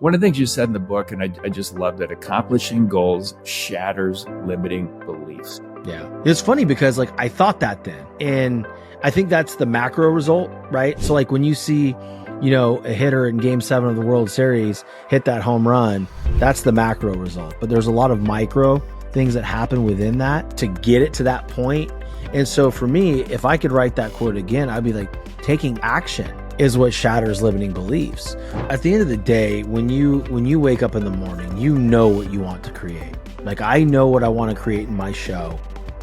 One of the things you said in the book, and I just loved it, accomplishing goals shatters limiting beliefs. Yeah. It's funny because like I thought that then, and I think that's the macro result, right? So like when you see, a hitter in game 7 of the World Series hit that home run, that's the macro result. But there's a lot of micro things that happen within that to get it to that point. And so for me, if I could write that quote again, I'd be like, taking action is what shatters limiting beliefs. At the end of the day, when you wake up in the morning, you know what you want to create. Like I know what I want to create in my show,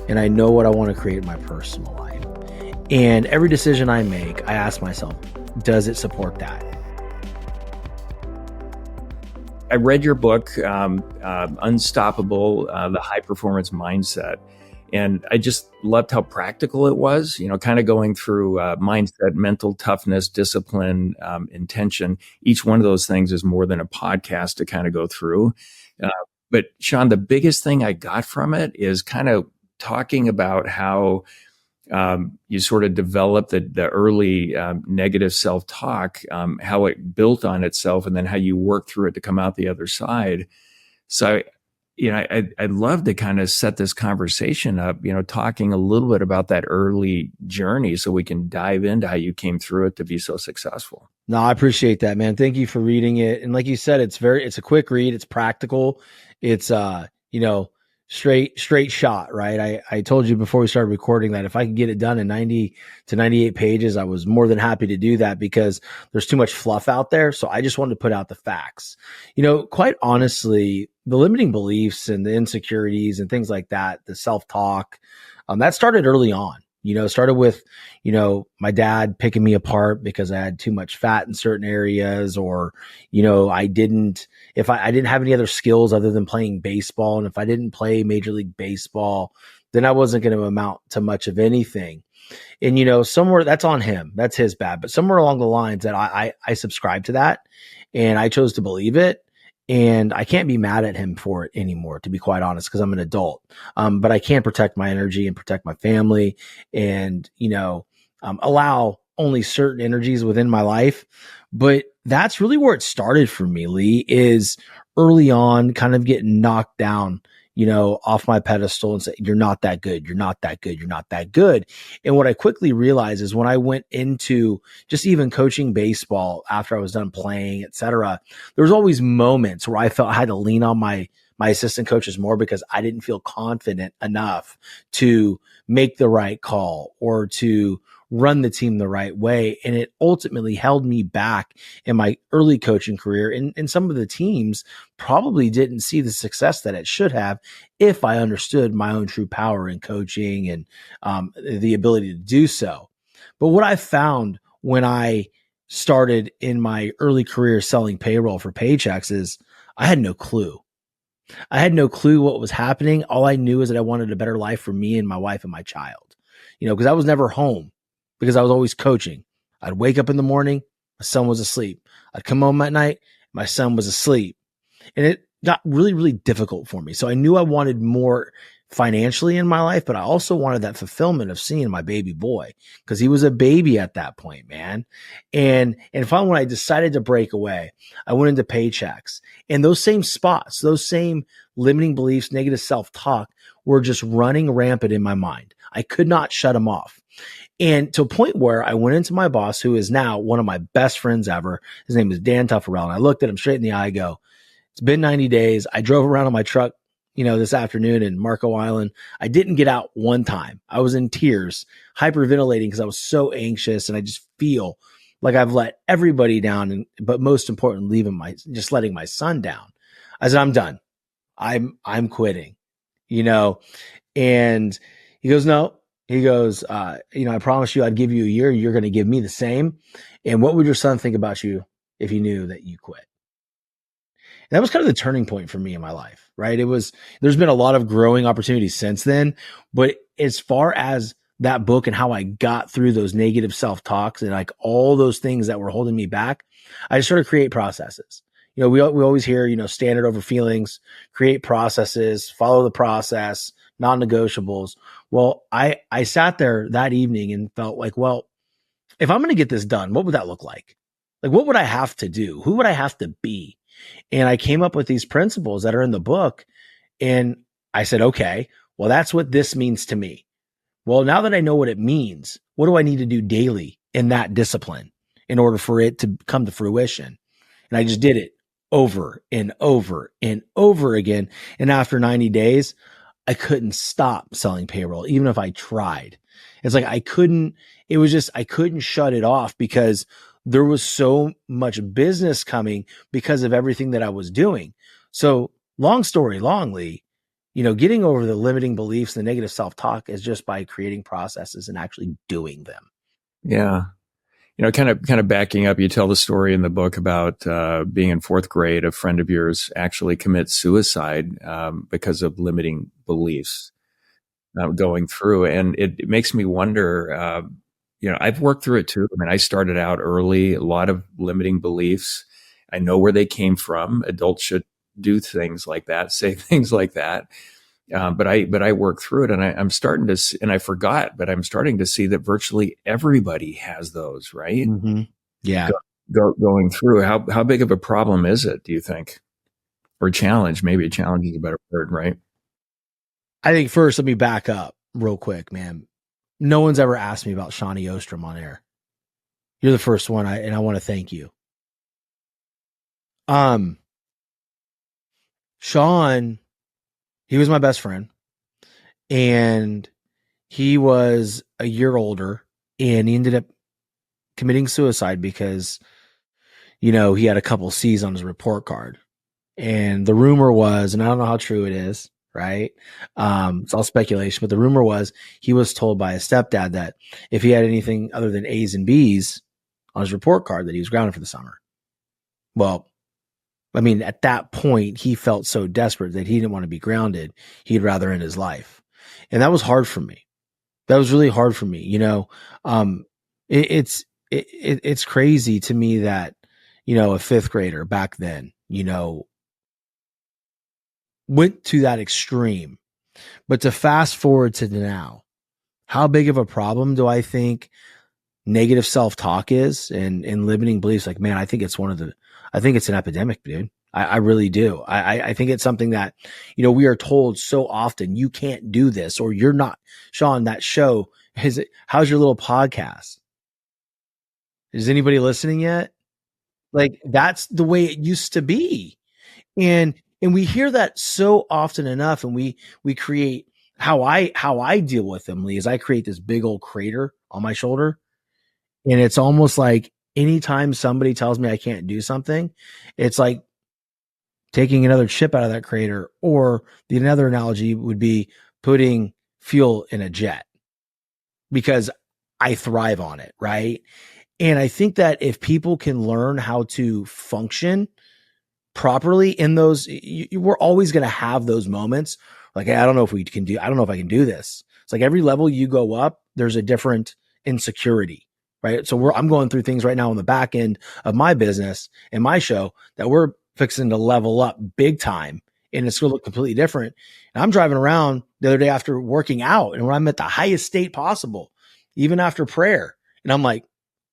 and I know what I want to create in my personal life. And every decision I make, I ask myself, does it support that? I read your book, Unstoppable, the High Performance Mindset. And I just loved how practical it was, kind of going through mindset, mental toughness, discipline, intention. Each one of those things is more than a podcast to kind of go through. But Shawn, the biggest thing I got from it is kind of talking about how you sort of developed the early negative self-talk, how it built on itself, and then how you worked through it to come out the other side. So I'd love to kind of set this conversation up, talking a little bit about that early journey so we can dive into how you came through it to be so successful. No, I appreciate that, man. Thank you for reading it. And like you said, it's a quick read. It's practical. It's, straight shot, right? I told you before we started recording that if I could get it done in 90 to 98 pages, I was more than happy to do that because there's too much fluff out there. So I just wanted to put out the facts. Quite honestly, the limiting beliefs and the insecurities and things like that, the self-talk, that started early on. Started with, my dad picking me apart because I had too much fat in certain areas, or, I didn't have any other skills other than playing baseball. And if I didn't play Major League Baseball, then I wasn't going to amount to much of anything. And, somewhere that's on him, that's his bad, but somewhere along the lines that I subscribed to that and I chose to believe it. And I can't be mad at him for it anymore, to be quite honest, because I'm an adult. But I can protect my energy and protect my family and, allow only certain energies within my life. But that's really where it started for me, Lee, is early on kind of getting knocked down, off my pedestal and say, you're not that good. You're not that good. You're not that good. And what I quickly realized is when I went into just even coaching baseball after I was done playing, et cetera, there was always moments where I felt I had to lean on my assistant coaches more because I didn't feel confident enough to make the right call or to run the team the right way. And it ultimately held me back in my early coaching career. And some of the teams probably didn't see the success that it should have if I understood my own true power in coaching and the ability to do so. But what I found when I started in my early career selling payroll for paychecks is I had no clue. I had no clue what was happening. All I knew is that I wanted a better life for me and my wife and my child, because I was never home because I was always coaching. I'd wake up in the morning, my son was asleep. I'd come home at night, my son was asleep. And it got really, really difficult for me. So I knew I wanted more financially in my life, but I also wanted that fulfillment of seeing my baby boy because he was a baby at that point, man. And finally, when I decided to break away, I went into paychecks, and those same spots, those same limiting beliefs, negative self-talk were just running rampant in my mind. I could not shut them off. And to a point where I went into my boss, who is now one of my best friends ever. His name is Dan Tuffarell. And I looked at him straight in the eye. I go, it's been 90 days. I drove around on my truck, this afternoon in Marco Island. I didn't get out one time. I was in tears, hyperventilating because I was so anxious. And I just feel like I've let everybody down. But most importantly, just letting my son down. I said, I'm done. I'm quitting, and he goes, no. He goes, I promised you I'd give you a year. You're going to give me the same. And what would your son think about you if he knew that you quit? And that was kind of the turning point for me in my life, right? There's been a lot of growing opportunities since then. But as far as that book and how I got through those negative self-talks and like all those things that were holding me back, I just started to create processes. We always hear, standard over feelings, create processes, follow the process, non-negotiables. Well, I sat there that evening and felt like, well, if I'm going to get this done, what would that look like? Like, what would I have to do? Who would I have to be And I came up with these principles that are in the book. And I said, okay, well, that's what this means to me. Well, now that I know what it means, what do I need to do daily in that discipline in order for it to come to fruition? And I just did it over and over and over again. And after 90 days, I couldn't stop selling payroll, even if I tried. It's like I couldn't shut it off because there was so much business coming because of everything that I was doing. So long story long, Lee, getting over the limiting beliefs, the negative self-talk is just by creating processes and actually doing them. Yeah. Kind of backing up, you tell the story in the book about being in fourth grade. A friend of yours actually commits suicide because of limiting beliefs going through. And it makes me wonder, I've worked through it too. I mean, I started out early, a lot of limiting beliefs. I know where they came from. Adults should do things like that, say things like that. But I work through it, and I'm starting to, and I forgot, but I'm starting to see that virtually everybody has those, right? Mm-hmm. Yeah. Going through, how big of a problem is it, do you think? Or challenge, maybe a challenge is a better word, right? I think first, let me back up real quick, man. No one's ever asked me about Shawnee Ostrom on air. You're the first one, and I want to thank you. Shawn, he was my best friend, and he was a year older, and he ended up committing suicide because, he had a couple C's on his report card. And the rumor was, and I don't know how true it is, right? It's all speculation, but the rumor was he was told by his stepdad that if he had anything other than A's and B's on his report card, that he was grounded for the summer. Well, I mean, at that point, he felt so desperate that he didn't want to be grounded. He'd rather end his life. And that was hard for me. That was really hard for me. It's crazy to me that, a fifth grader back then, went to that extreme. But to fast forward to now, how big of a problem do I think negative self-talk is and limiting beliefs? Like, man, I think it's an epidemic, dude. I really do. I think it's something that, we are told so often, you can't do this, or you're not. Shawn, that show, how's your little podcast? Is anybody listening yet? Like, that's the way it used to be. And we hear that so often enough, and we create how I deal with them, Lee, is I create this big old crater on my shoulder. And it's almost like anytime somebody tells me I can't do something, it's like taking another chip out of that crater, or another analogy would be putting fuel in a jet, because I thrive on it, right? And I think that if people can learn how to function properly in those, we're always going to have those moments like, hey, I don't know if I can do this. It's like every level you go up, there's a different insecurity, right? So I'm going through things right now on the back end of my business and my show that we're fixing to level up big time, and it's going to look completely different. And I'm driving around the other day after working out, and when I'm at the highest state possible, even after prayer, and I'm like,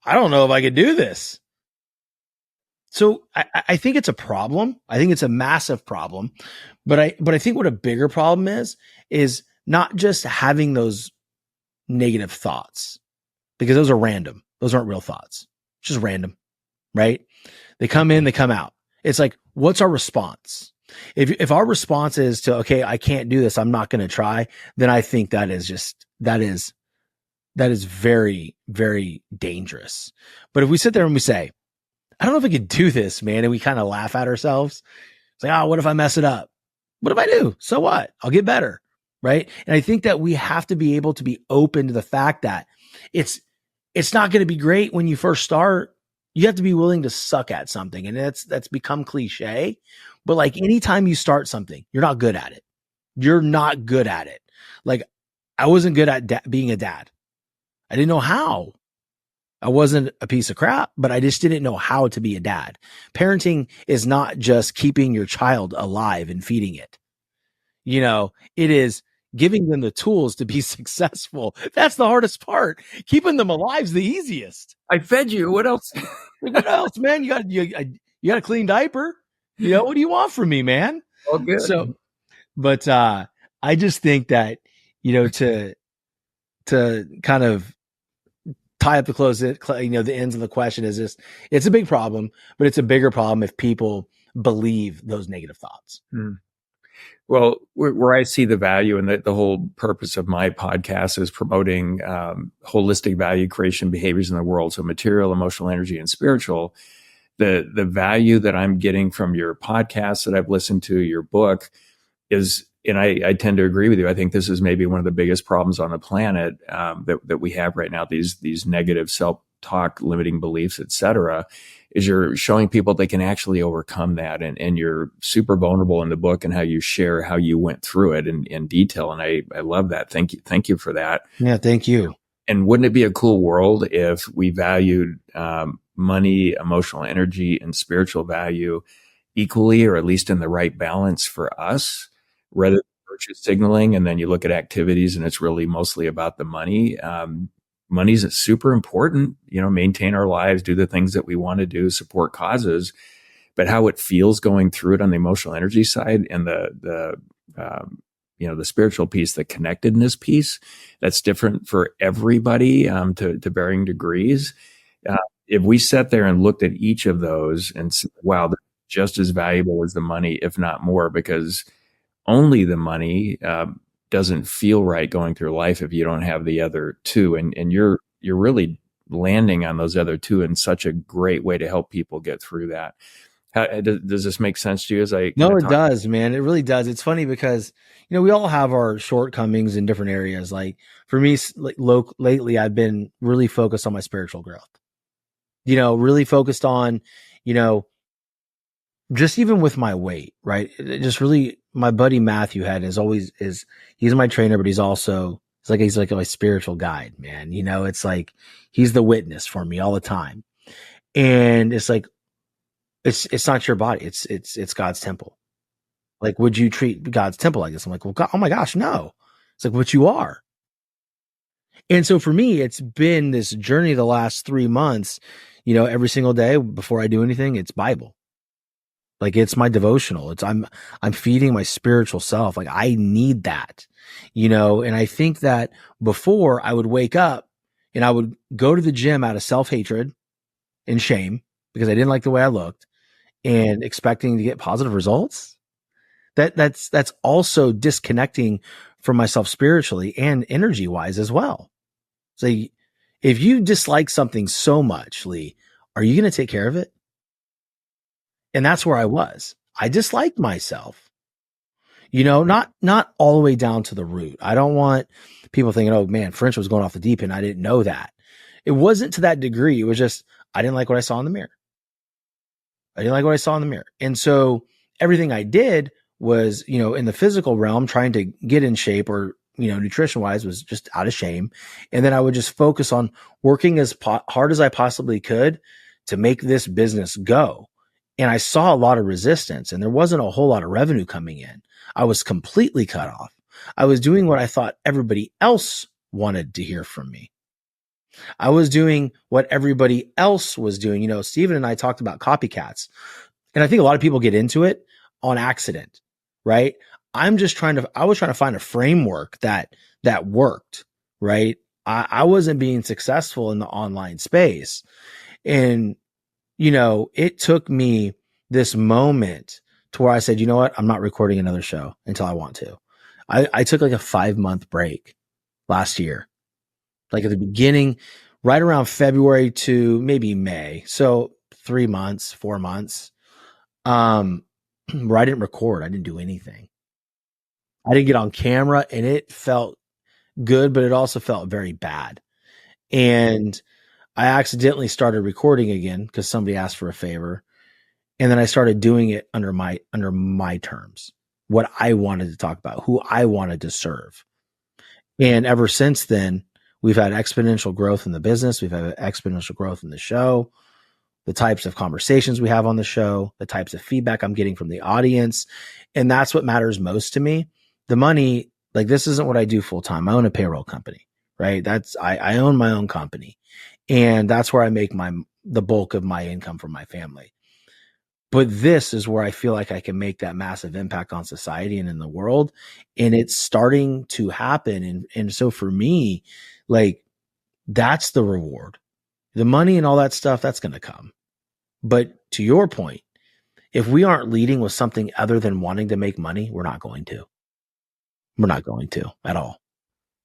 I don't know if I could do this. So I think it's a problem. I think it's a massive problem. But I think what a bigger problem is not just having those negative thoughts, because those are random. Those aren't real thoughts. It's just random, right? They come in, they come out. It's like, what's our response? If our response is to, okay, I can't do this, I'm not going to try, then I think that is very, very dangerous. But if we sit there and we say, I don't know if I could do this, man, and we kind of laugh at ourselves, it's like, what if I mess it up? What if I do? So what? I'll get better, right? And I think that we have to be able to be open to the fact that it's not going to be great when you first start. You have to be willing to suck at something, and that's become cliche. But like anytime you start something, you're not good at it. You're not good at it. Like I wasn't good at being a dad. I didn't know how. I wasn't a piece of crap, but I just didn't know how to be a dad. Parenting is not just keeping your child alive and feeding it. It is giving them the tools to be successful. That's the hardest part. Keeping them alive is the easiest. I fed you. What else? What else, man? You got a clean diaper. What do you want from me, man? All good. So, but I just think that, to kind of tie up the ends of the question is just, it's a big problem, but it's a bigger problem if people believe those negative thoughts. Well, where I see the value and the whole purpose of my podcast is promoting holistic value creation behaviors in the world. So material, emotional, energy, and spiritual. The value that I'm getting from your podcast that I've listened to, your book is, and I tend to agree with you. I think this is maybe one of the biggest problems on the planet that we have right now. These negative self-talk, limiting beliefs, et cetera, is you're showing people they can actually overcome that. And you're super vulnerable in the book and how you share how you went through it in detail. And I love that. Thank you for that. Yeah, thank you. And wouldn't it be a cool world if we valued money, emotional energy, and spiritual value equally, or at least in the right balance for us, rather than virtue signaling? And then you look at activities and it's really mostly about the money. Money's super important, maintain our lives, do the things that we want to do, support causes, but how it feels going through it on the emotional energy side and the spiritual piece, the connectedness piece, that's different for everybody to varying degrees. If we sat there and looked at each of those and said, wow, they're just as valuable as the money, if not more, because only the money doesn't feel right going through life if you don't have the other two. And you're really landing on those other two in such a great way to help people get through that. Does this make sense to you? No, it does, man. It really does. It's funny because, we all have our shortcomings in different areas. Like for me, lately, I've been really focused on my spiritual growth, really focused on, just even with my weight, right? Just really, my buddy Matthew he's my trainer, but he's like my spiritual guide, man. It's like, he's the witness for me all the time. And it's like, it's not your body. It's God's temple. Like, would you treat God's temple like this? I'm like, well, God, oh my gosh, no. It's like, what you are. And so for me, it's been this journey the last 3 months, every single day before I do anything, it's Bible. Like, it's my devotional. I'm feeding my spiritual self. Like, I need that, and I think that before I would wake up and I would go to the gym out of self-hatred and shame because I didn't like the way I looked and expecting to get positive results. That's also disconnecting from myself spiritually and energy wise as well. So if you dislike something so much, Lee, are you going to take care of it? And that's where I was. I disliked myself, not all the way down to the root. I don't want people thinking, oh man, French was going off the deep end. I didn't know that. It wasn't to that degree. It was just, I didn't like what I saw in the mirror. And so everything I did was, in the physical realm, trying to get in shape or, nutrition wise, was just out of shame. And then I would just focus on working as hard as I possibly could to make this business go. And I saw a lot of resistance and there wasn't a whole lot of revenue coming in. I was completely cut off. I was doing what I thought everybody else wanted to hear from me. I was doing what everybody else was doing. Steven and I talked about copycats. And I think a lot of people get into it on accident, right? I was trying to find a framework that worked, right? I wasn't being successful in the online space. And, it took me this moment to where I said, you know what? I'm not recording another show until I want to. I took like a 5-month break last year, like at the beginning, right around February to maybe May. So 3 months, 4 months, where I didn't record. I didn't do anything. I didn't get on camera and it felt good, but it also felt very bad. And I accidentally started recording again because somebody asked for a favor. And then I started doing it under my terms, what I wanted to talk about, who I wanted to serve. And ever since then, we've had exponential growth in the business. We've had exponential growth in the show, the types of conversations we have on the show, the types of feedback I'm getting from the audience. And that's what matters most to me. The money, like, this isn't what I do full time. I own a payroll company, right? I own my own company. And that's where I make the bulk of my income from my family. But this is where I feel like I can make that massive impact on society and in the world. And it's starting to happen. And so for me, like, that's the reward. The money and all that stuff, that's going to come. But to your point, if we aren't leading with something other than wanting to make money, we're not going to. We're not going to at all.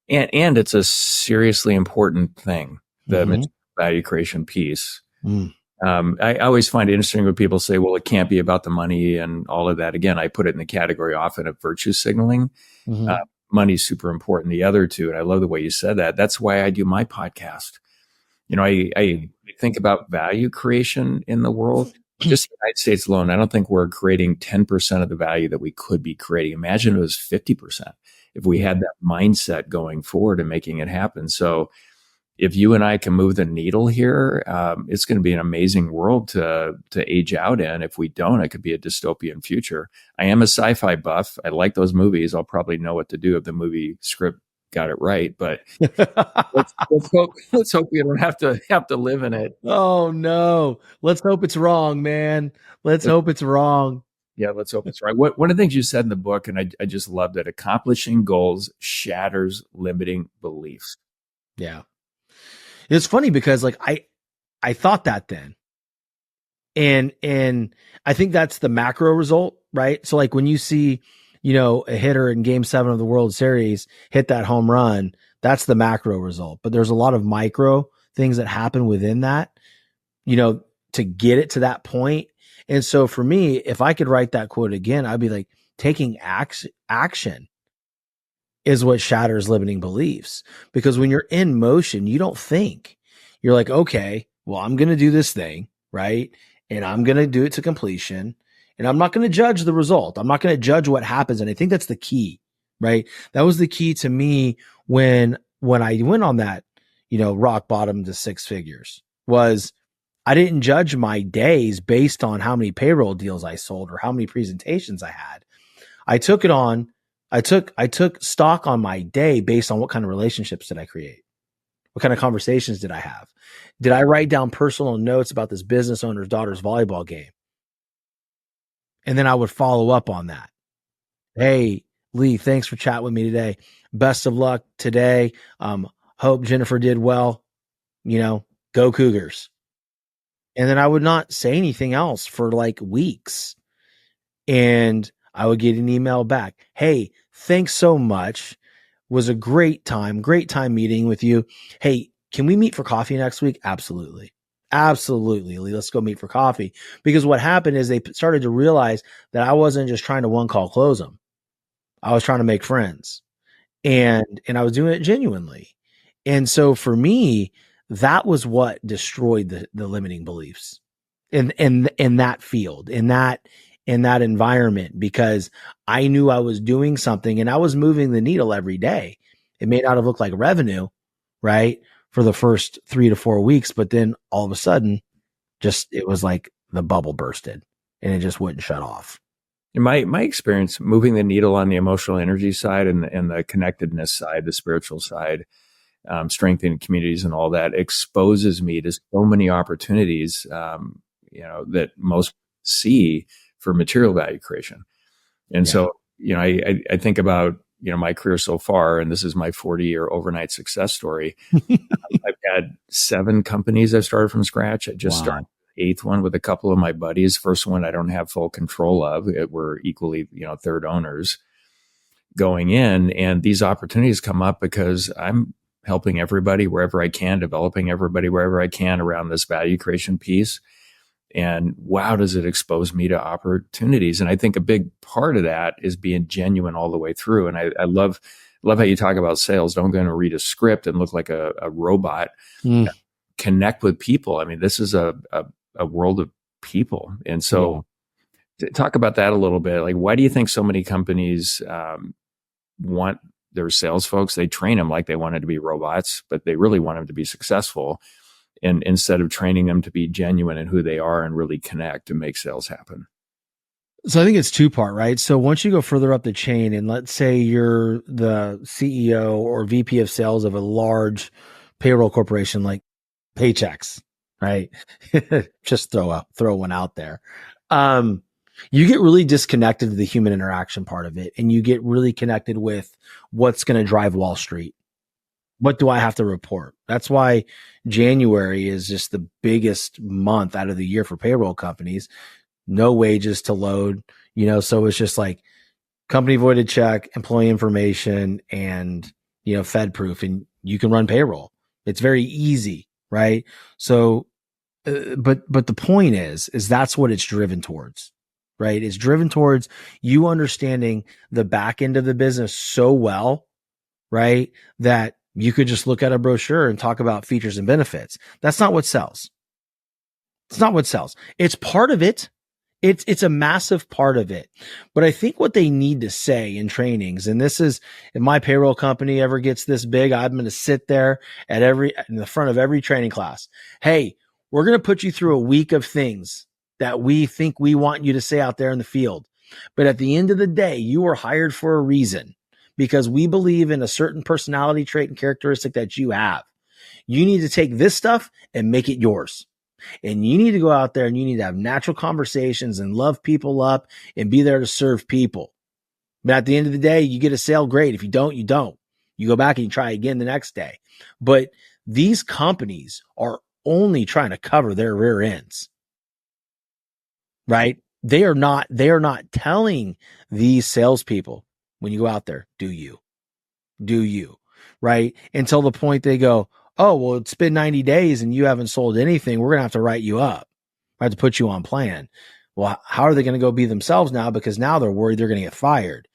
And it's a seriously important thing, the Mhm. value creation piece. Mm. I always find it interesting when people say, well, it can't be about the money and all of that. Again, I put it in the category often of virtue signaling. Mhm. Money's super important. The other two, and I love the way you said that. That's why I do my podcast. You know, I think about value creation in the world. Just the United States alone, I don't think we're creating 10% of the value that we could be creating. Imagine it was 50% if we had that mindset going forward and making it happen. So if you and I can move the needle here, it's going to be an amazing world to age out in. If we don't, it could be a dystopian future. I am a sci-fi buff. I like those movies. I'll probably know what to do if the movie script got it right. But let's hope we don't have to live in it. Oh no. Let's hope it's wrong, man. Let's hope it's wrong. Yeah, let's hope it's right. One of the things you said in the book, and I just loved it, accomplishing goals shatters limiting beliefs. Yeah. It's funny because like I thought that then. And I think that's the macro result, right? So like when you see, a hitter in game 7 of the World Series hit that home run, that's the macro result. But there's a lot of micro things that happen within that, to get it to that point. And so for me, if I could write that quote again, I'd be like, taking action is what shatters limiting beliefs. Because when you're in motion, you don't think. You're like, okay, well, I'm going to do this thing, right? And I'm going to do it to completion. And I'm not going to judge the result. I'm not going to judge what happens. And I think that's the key, right? That was the key to me when I went on that, rock bottom to 6 figures, was I didn't judge my days based on how many payroll deals I sold or how many presentations I had. I took stock on my day based on what kind of relationships did I create? What kind of conversations did I have? Did I write down personal notes about this business owner's daughter's volleyball game? And then I would follow up on that. Hey, Lee, thanks for chatting with me today. Best of luck today. Hope Jennifer did well. Go Cougars. And then I would not say anything else for like weeks. And I would get an email back. Hey, thanks so much. Was a great time meeting with you. Hey, can we meet for coffee next week? Absolutely. Absolutely. Let's go meet for coffee. Because what happened is they started to realize that I wasn't just trying to one call close them. I was trying to make friends, and I was doing it genuinely. And so for me, that was what destroyed the limiting beliefs in that field, in that environment, because I knew I was doing something and I was moving the needle every day. It may not have looked like revenue, right, for the first 3 to 4 weeks, but then all of a sudden, it was like the bubble bursted and it just wouldn't shut off. In my experience, moving the needle on the emotional energy side and the connectedness side, the spiritual side, strengthening communities and all that exposes me to so many opportunities, that most see for material value creation. And so, I think about, my career so far, and this is my 40-year overnight success story. I've had 7 companies I've started from scratch. I just started the 8th one with a couple of my buddies. First one I don't have full control of. We're equally, third owners going in. And these opportunities come up because I'm helping everybody wherever I can, developing everybody wherever I can around this value creation piece. And wow, does it expose me to opportunities? And I think a big part of that is being genuine all the way through. And I love how you talk about sales. Don't go and read a script and look like a robot. Connect with people. I mean, this is a world of people. And so talk about that a little bit. Like, why do you think so many companies want their sales folks? They train them like they wanted to be robots, but they really want them to be successful. And instead of training them to be genuine in who they are and really connect and make sales happen. So I think it's 2-part, right? So once you go further up the chain, and let's say you're the CEO or VP of sales of a large payroll corporation like Paychex, right? Just throw one out there. um, you get really disconnected to the human interaction part of it, and you get really connected with what's going to drive Wall Street. What do I have to report? That's why January is just the biggest month out of the year for payroll companies. No wages to load, so it's just like company voided check, employee information, and, Fed proof, and you can run payroll. It's very easy, right? So, but the point is that's what it's driven towards, right? It's driven towards you understanding the back end of the business so well, right? That you could just look at a brochure and talk about features and benefits. That's not what sells. It's not what sells. It's part of it. It's a massive part of it. But I think what they need to say in trainings, and this is, if my payroll company ever gets this big, I'm going to sit there in the front of every training class. Hey, we're going to put you through a week of things that we think we want you to say out there in the field. But at the end of the day, you were hired for a reason, because we believe in a certain personality trait and characteristic that you have. You need to take this stuff and make it yours. And you need to go out there and you need to have natural conversations and love people up and be there to serve people. But at the end of the day, you get a sale, great. If you don't, you don't. You go back and you try again the next day. But these companies are only trying to cover their rear ends, right? They are not telling these salespeople, when you go out there, do you, right? Until the point they go, oh, well, it's been 90 days and you haven't sold anything. We're going to have to write you up. I have to put you on plan. Well, how are they going to go be themselves now? Because now they're worried they're going to get fired.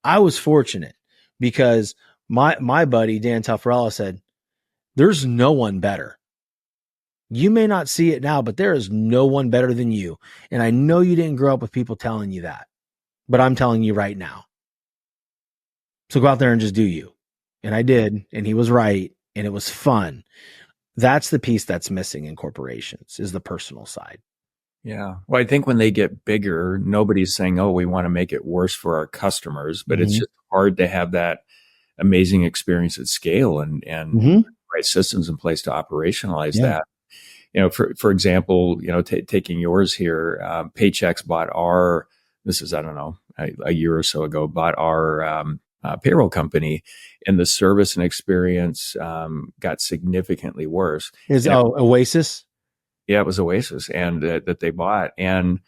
I was fortunate because my buddy, Dan Tuffarella, said, there's no one better. You may not see it now, but there is no one better than you. And I know you didn't grow up with people telling you that, but I'm telling you right now. So go out there and just do you. And I did. And he was right. And it was fun. That's the piece that's missing in corporations, is the personal side. Yeah. Well, I think when they get bigger, nobody's saying, oh, we want to make it worse for our customers, but it's just hard to have that amazing experience at scale and right systems in place to operationalize that. For example, taking yours here, Paychex bought this is, I don't know, a year or so ago, bought our payroll company, and the service and experience got significantly worse. Oasis? Yeah, it was Oasis, and that they bought, and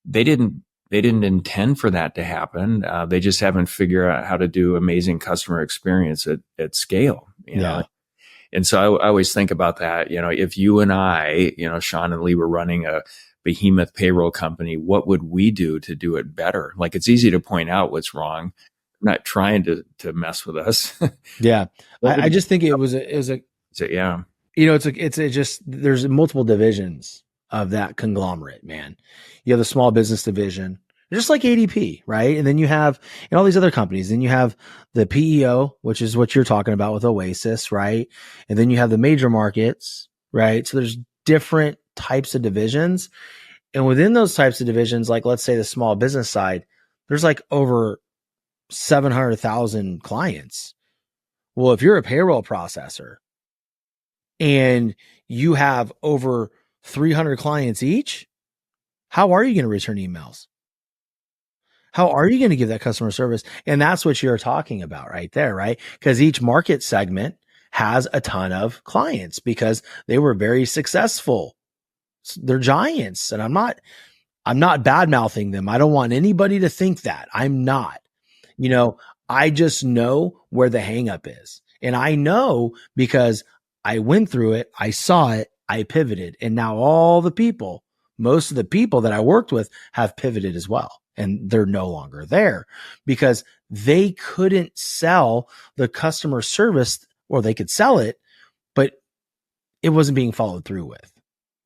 they didn't intend for that to happen. They just haven't figured out how to do amazing customer experience at scale. You know? And so I always think about that. If you and I, Shawn and Lee, were running a behemoth payroll company, what would we do to do it better? Like, it's easy to point out what's wrong. I'm not trying to mess with us. Yeah. I just think it was yeah. It's just, there's multiple divisions of that conglomerate, man. You have the small business division, just like ADP, right? And then you have, all these other companies, then you have the PEO, which is what you're talking about with Oasis, right? And then you have the major markets, right? So there's different types of divisions. And within those types of divisions, like, let's say the small business side, there's like over 700,000 clients. Well, if you're a payroll processor and you have over 300 clients each, how are you going to return emails? How are you going to give that customer service? And that's what you're talking about right there, right? Because each market segment has a ton of clients because they were very successful. They're giants. And I'm not bad mouthing them. I don't want anybody to think that. I'm not. I just know where the hang up is. And I know because I went through it, I saw it, I pivoted. And now most of the people that I worked with have pivoted as well. And they're no longer there because they couldn't sell the customer service, or they could sell it, but it wasn't being followed through with,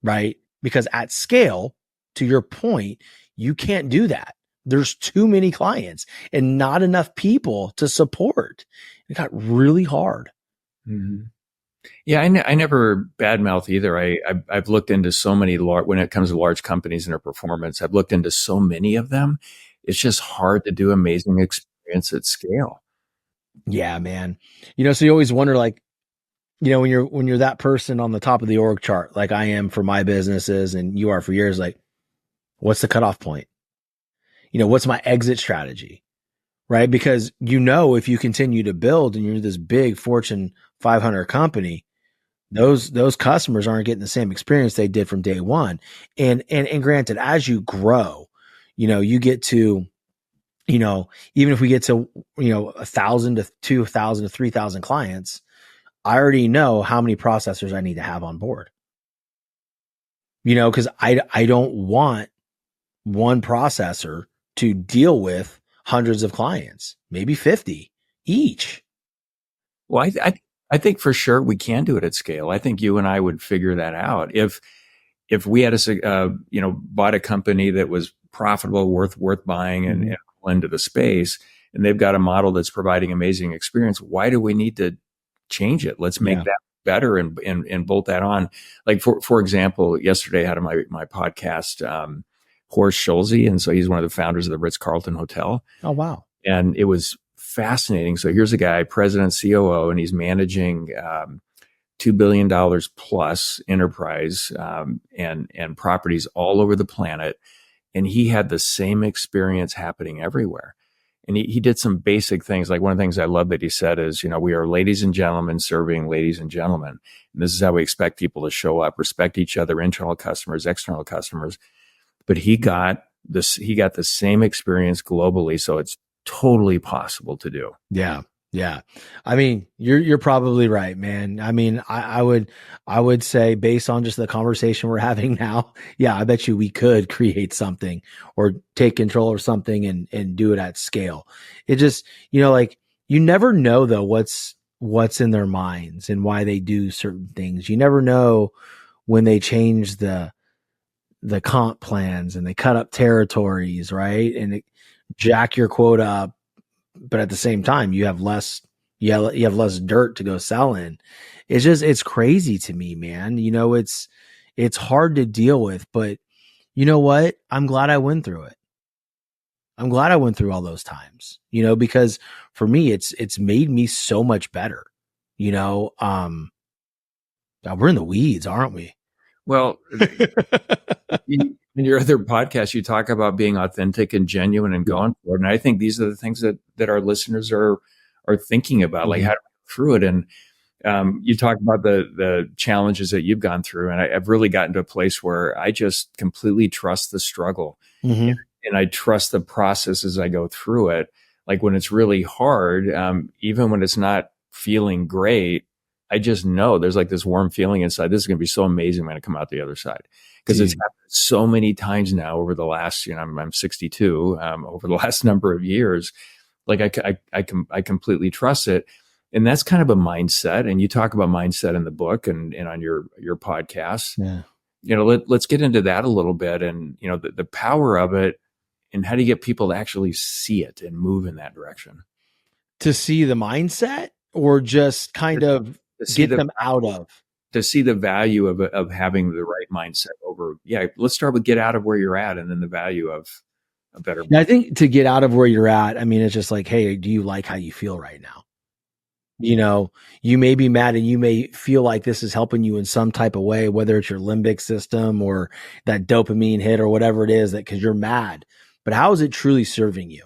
right? Because at scale, to your point, you can't do that. There's too many clients and not enough people to support. It got really hard. Mm-hmm. Yeah, I never badmouth either. I've looked into so many when it comes to large companies and their performance. I've looked into so many of them. It's just hard to do amazing experience at scale. Yeah, man. So you always wonder, like, when you're that person on the top of the org chart, like I am for my businesses and you are for yours, like, What's the cutoff point? What's my exit strategy? Right? Because if you continue to build and you're this big Fortune 500 company, those customers aren't getting the same experience they did from day one. And granted, as you grow, you get to, even if we get to 1,000 to 2,000 to 3,000 clients, I already know how many processors I need to have on board. Because I don't want one processor to deal with hundreds of clients, maybe 50 each. Well, I think for sure we can do it at scale. I think you and I would figure that out if we had bought a company that was profitable, worth buying, and into the space, and they've got a model that's providing amazing experience. Why do we need to change it? Let's make that better and bolt that on. Like for example, yesterday I had on my podcast Horst Schulze, and so he's one of the founders of the Ritz-Carlton Hotel. Oh wow! And it was fascinating. So here's a guy, president, COO, and he's managing $2 billion plus enterprise and properties all over the planet. And he had the same experience happening everywhere. And he did some basic things. Like one of the things I love that he said is, we are ladies and gentlemen serving ladies and gentlemen. And this is how we expect people to show up, respect each other, internal customers, external customers. But he got the same experience globally. So it's totally possible to do. Yeah. Yeah. I mean, you're probably right, man. I mean, I would say based on just the conversation we're having now, yeah, I bet you we could create something or take control of something and do it at scale. It just, like you never know though, what's in their minds and why they do certain things. You never know when they change the comp plans and they cut up territories, right? And jack your quota up, but at the same time, you have less dirt to go sell in. It's crazy to me, man. It's hard to deal with, but you know what? I'm glad I went through it. I'm glad I went through all those times, because for me, it's made me so much better. We're in the weeds, aren't we? Well, in your other podcast, you talk about being authentic and genuine and going for it. And I think these are the things that our listeners are thinking about, like how to go through it. And you talk about the challenges that you've gone through. And I've really gotten to a place where I just completely trust the struggle. And I trust the process as I go through it. Like when it's really hard, even when it's not feeling great, I just know there's like this warm feeling inside. This is going to be so amazing when I come out the other side, because it's happened so many times now over the last, I'm 62, over the last number of years. Like I completely trust it. And that's kind of a mindset. And you talk about mindset in the book and on your podcast. Yeah. Let's get into that a little bit and, the power of it and how do you get people to actually see it and move in that direction? To see the mindset or just kind of get them out of, to see the value of having the right mindset over. Yeah. Let's start with get out of where you're at and then the value of a better. I think to get out of where you're at, I mean, it's just like, hey, do you like how you feel right now? You may be mad and you may feel like this is helping you in some type of way, whether it's your limbic system or that dopamine hit or whatever it is, that because you're mad, but how is it truly serving you?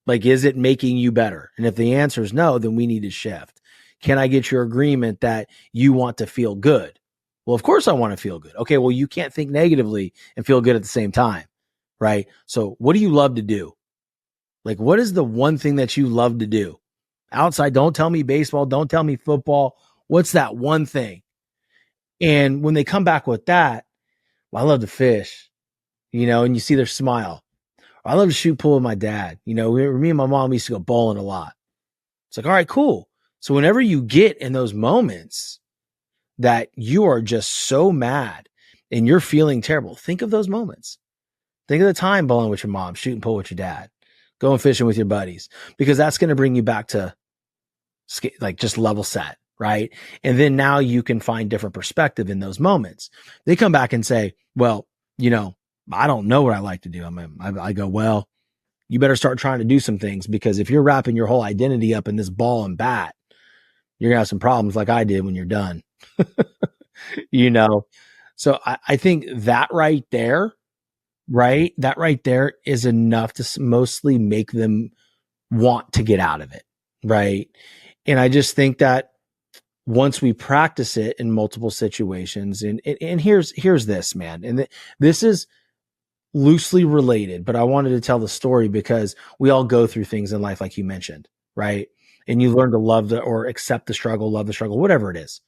Like, is it making you better? And if the answer is no, then we need to shift. Can I get your agreement that you want to feel good? Well, of course I want to feel good. Okay. Well, you can't think negatively and feel good at the same time. Right. So what do you love to do? Like, what is the one thing that you love to do outside? Don't tell me baseball. Don't tell me football. What's that one thing? And when they come back with that, well, I love to fish, and you see their smile. I love to shoot pool with my dad. Me and my mom used to go bowling a lot. It's like, all right, cool. So whenever you get in those moments that you are just so mad and you're feeling terrible, think of those moments. Think of the time bowling with your mom, shooting pool with your dad, going fishing with your buddies, because that's going to bring you back to like just level set, right? And then now you can find different perspective in those moments. They come back and say, well, I don't know what I like to do. I go, well, you better start trying to do some things, because if you're wrapping your whole identity up in this ball and bat, you're gonna have some problems like I did when you're done. So I think that right there right? That right there is enough to mostly make them want to get out of it, right? And I just think that once we practice it in multiple situations, and here's this, man, and this is loosely related, but I wanted to tell the story because we all go through things in life, like you mentioned, right? And you learn to love or accept the struggle, love the struggle, whatever it is.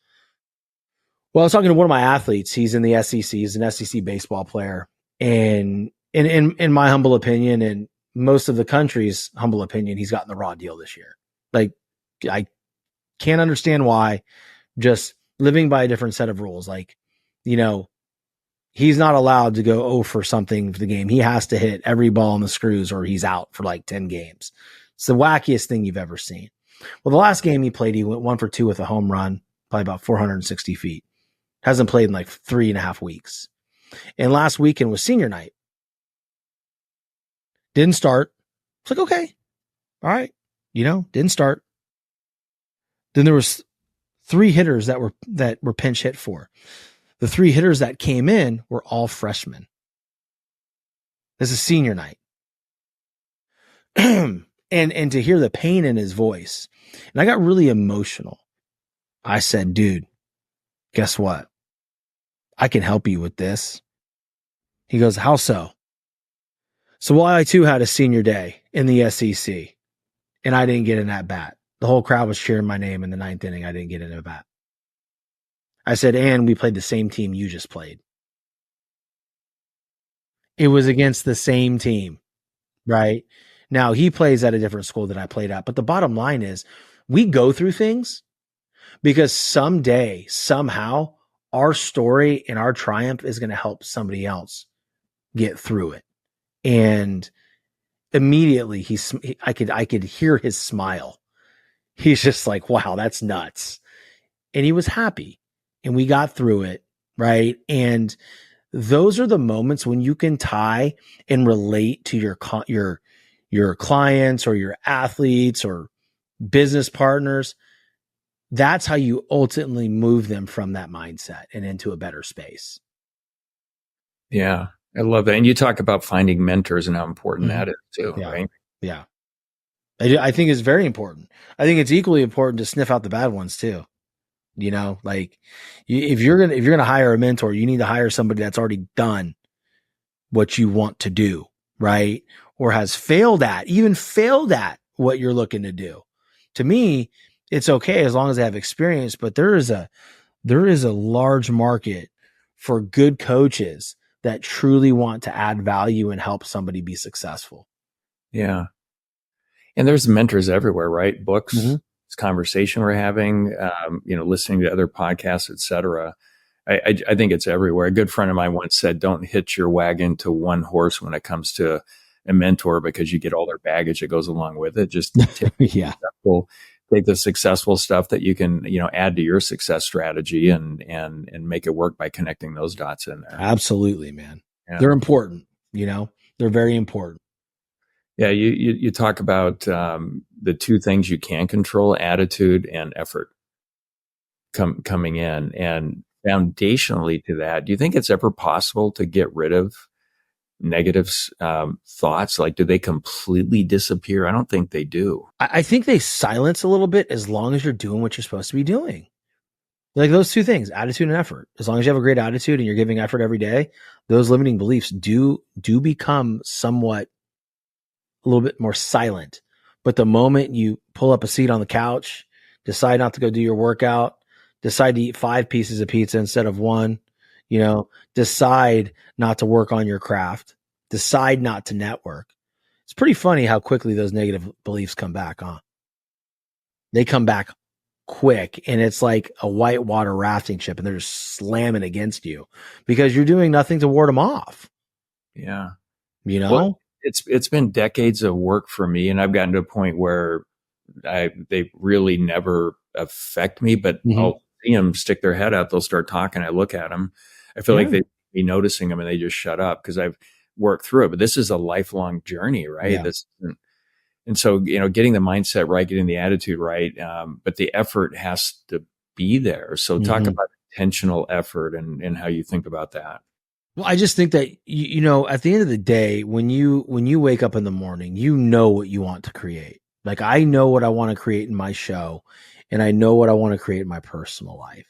Well, I was talking to one of my athletes. He's in the SEC. He's an SEC baseball player, and in my humble opinion, and most of the country's humble opinion, he's gotten the raw deal this year. Like, I can't understand why. Just living by a different set of rules. Like, he's not allowed to go 0 for something for the game. He has to hit every ball on the screws or he's out for like 10 games. It's the wackiest thing you've ever seen. Well, the last game he played, he went 1 for 2 with a home run, probably about 460 feet. Hasn't played in like 3.5 weeks. And last weekend was senior night. Didn't start. It's like, okay, all right. Didn't start. Then there was 3 hitters that were pinch hit for. The 3 hitters that came in were all freshmen. This is senior night. and to hear the pain in his voice. And I got really emotional. I said, dude, guess what? I can help you with this. He goes, how so? So I too had a senior day in the SEC and I didn't get in at bat. The whole crowd was cheering my name in the 9th inning. I didn't get in at bat. I said, and we played the same team you just played. It was against the same team, right? Now, he plays at a different school that I played at. But the bottom line is we go through things because someday, somehow, our story and our triumph is going to help somebody else get through it. And immediately, I could hear his smile. He's just like, wow, that's nuts. And he was happy. And we got through it, right? And those are the moments when you can tie and relate to your clients or your athletes or business partners. That's how you ultimately move them from that mindset and into a better space. Yeah, I love that. And you talk about finding mentors and how important that is too, yeah. right? Yeah. I think it's very important. I think it's equally important to sniff out the bad ones too. Like if you're going to hire a mentor, you need to hire somebody that's already done what you want to do, right? Or has failed at what you're looking to do. To me, it's okay as long as they have experience, but there is a large market for good coaches that truly want to add value and help somebody be successful. Yeah. And there's mentors everywhere, right? Books, this conversation we're having, listening to other podcasts, et cetera. I think it's everywhere. A good friend of mine once said, don't hitch your wagon to one horse when it comes to a mentor because you get all their baggage that goes along with it. Just take the successful stuff that you can, add to your success strategy and make it work by connecting those dots in there. Absolutely, man. Yeah. They're important, they're very important. Yeah. You talk about the 2 things you can control, attitude and effort coming in. And foundationally to that, do you think it's ever possible to get rid of negative thoughts? Like, do they completely disappear? I don't think they do. I think they silence a little bit as long as you're doing what you're supposed to be doing. Like those 2 things, attitude and effort. As long as you have a great attitude and you're giving effort every day, those limiting beliefs do become somewhat a little bit more silent. But the moment you pull up a seat on the couch, decide not to go do your workout, decide to eat 5 pieces of pizza instead of 1, decide not to work on your craft, decide not to network. It's pretty funny how quickly those negative beliefs come back, huh? They come back quick, and it's like a whitewater rafting ship, and they're just slamming against you because you're doing nothing to ward them off. Yeah. Well, it's been decades of work for me, and I've gotten to a point where they really never affect me, but I'll see them stick their head out. They'll start talking. I look at them. I feel like they'd be noticing them and they just shut up because I've worked through it. But this is a lifelong journey, right? Yeah. And so, getting the mindset right, getting the attitude right, but the effort has to be there. So talk about intentional effort and how you think about that. Well, I just think that at the end of the day, when you wake up in the morning, you know what you want to create. Like I know what I want to create in my show, and I know what I want to create in my personal life.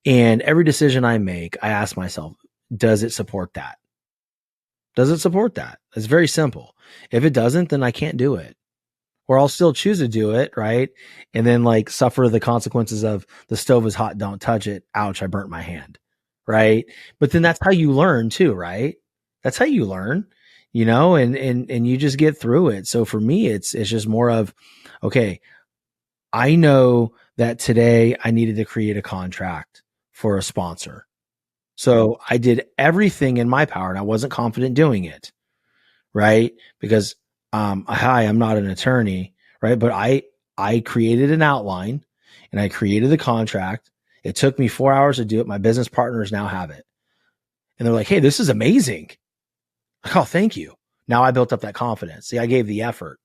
And every decision I make, I ask myself, does it support that? Does it support that? It's very simple. If it doesn't, then I can't do it. Or I'll still choose to do it, right? And then like suffer the consequences of the stove is hot, don't touch it. Ouch, I burnt my hand. Right? But then that's how you learn too, right? That's how you learn, and you just get through it. So for me, it's just more of, okay, I know that today I needed to create a contract for a sponsor. So I did everything in my power and I wasn't confident doing it, right? Because hi, I'm not an attorney, right? But I created an outline and I created the contract. It took me 4 hours to do it. My business partners now have it. And they're like, hey, this is amazing. Like, oh, thank you. Now I built up that confidence. See, I gave the effort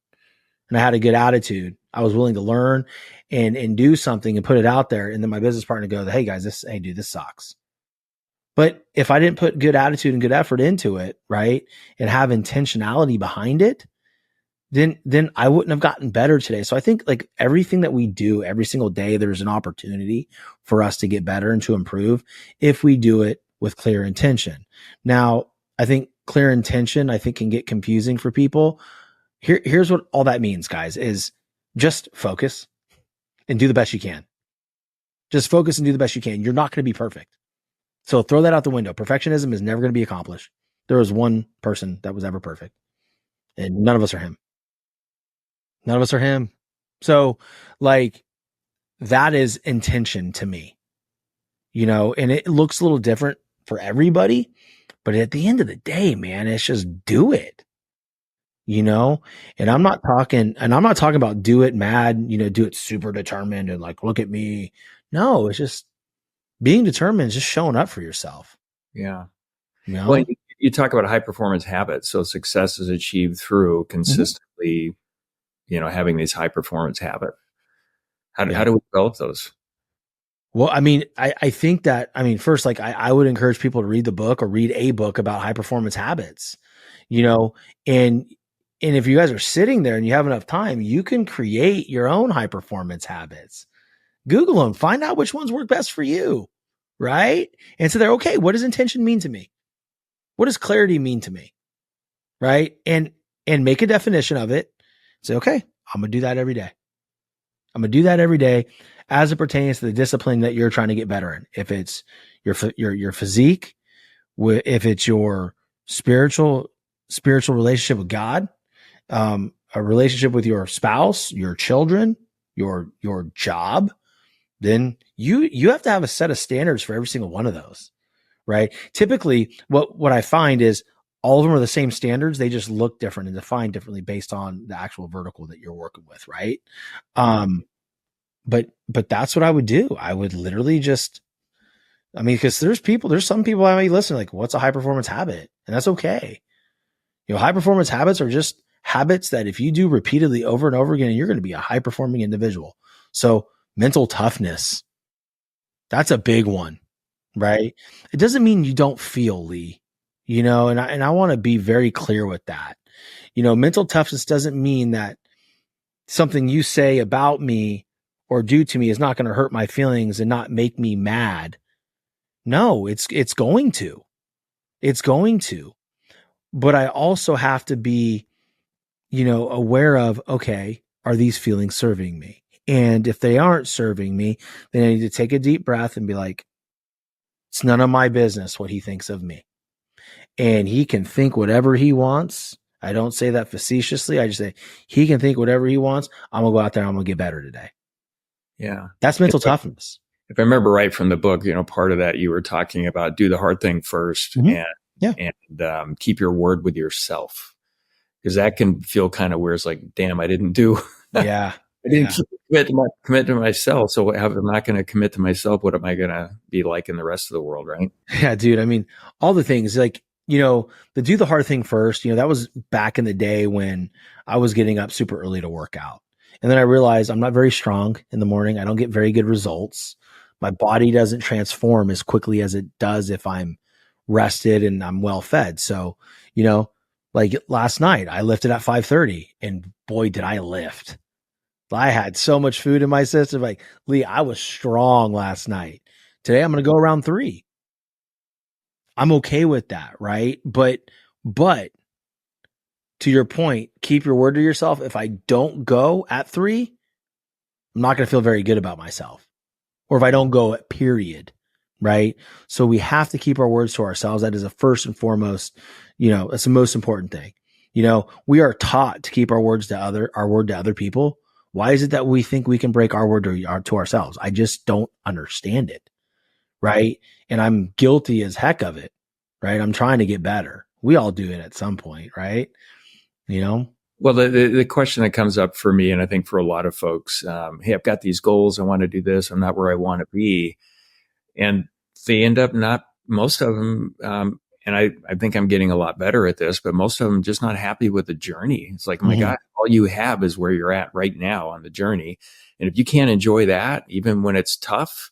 and I had a good attitude. I was willing to learn and do something and put it out there. And then my business partner goes, hey guys, hey dude, this sucks. But if I didn't put good attitude and good effort into it, right, and have intentionality behind it, then I wouldn't have gotten better today. So I think like everything that we do every single day, there's an opportunity for us to get better and to improve if we do it with clear intention. Now, I think clear intention, I think can get confusing for people. Here's what all that means, guys, is just focus and do the best you can. Just focus and do the best you can. You're not going to be perfect. So throw that out the window. Perfectionism is never going to be accomplished. There was one person that was ever perfect, and none of us are him. None of us are him. So like that is intention to me, and it looks a little different for everybody, but at the end of the day, man, it's just do it, and I'm not talking about do it mad, do it super determined and like, look at me. No, it's just being determined, just showing up for yourself. Yeah. Well, you talk about high performance habits. So success is achieved through consistently, having these high performance habits. How do we develop those? Well, I mean, I think that, first, like I would encourage people to read the book or read a book about high performance habits, and if you guys are sitting there and you have enough time, you can create your own high performance habits. Google them, find out which ones work best for you. Right. And so they're okay. What does intention mean to me? What does clarity mean to me? Right. And make a definition of it. Say, okay, I'm going to do that every day. I'm going to do that every day as it pertains to the discipline that you're trying to get better in. If it's your physique, if it's your spiritual relationship with God, a relationship with your spouse, your children, your job, then you have to have a set of standards for every single one of those, right? Typically, what I find is all of them are the same standards. They just look different and defined differently based on the actual vertical that you're working with, right? But that's what I would do. I would literally just, because there's some people I may listen like, what's a high performance habit? And that's okay. High performance habits are just habits that if you do repeatedly over and over again, you're going to be a high performing individual. So mental toughness, that's a big one, right? It doesn't mean you don't feel, Lee, and I want to be very clear with that. Mental toughness doesn't mean that something you say about me or do to me is not going to hurt my feelings and not make me mad. No, it's going to. It's going to. But I also have to be, aware of, okay, are these feelings serving me? And if they aren't serving me, then I need to take a deep breath and be like, it's none of my business what he thinks of me. And he can think whatever he wants. I don't say that facetiously. I just say he can think whatever he wants. I'm going to go out there and I'm going to get better today. Yeah. That's mental toughness. If I remember right from the book, part of that you were talking about do the hard thing first and keep your word with yourself. Because that can feel kind of weird. It's like, damn, I didn't do. Yeah. I didn't commit to myself. So if I'm not going to commit to myself, what am I going to be like in the rest of the world, right? Yeah, dude. All the things like, the do the hard thing first, that was back in the day when I was getting up super early to work out. And then I realized I'm not very strong in the morning. I don't get very good results. My body doesn't transform as quickly as it does if I'm rested and I'm well fed. So, like last night I lifted at 5:30 and boy, did I lift. I had so much food in my system. Like, Lee, I was strong last night. Today I'm going to go around 3. I'm okay with that. Right. But to your point, keep your word to yourself. If I don't go at 3, I'm not going to feel very good about myself. Or if I don't go at period. Right. So we have to keep our words to ourselves. That is a first and foremost, that's the most important thing. We are taught to keep our word to other people. Why is it that we think we can break our word to ourselves? I just don't understand it. Right. And I'm guilty as heck of it. Right. I'm trying to get better. We all do it at some point. Right. Well, the question that comes up for me, and I think for a lot of folks, hey, I've got these goals. I want to do this. I'm not where I want to be. And they end up not, most of them, and I think I'm getting a lot better at this, but most of them just not happy with the journey. It's like, oh my God, all you have is where you're at right now on the journey. And if you can't enjoy that, even when it's tough,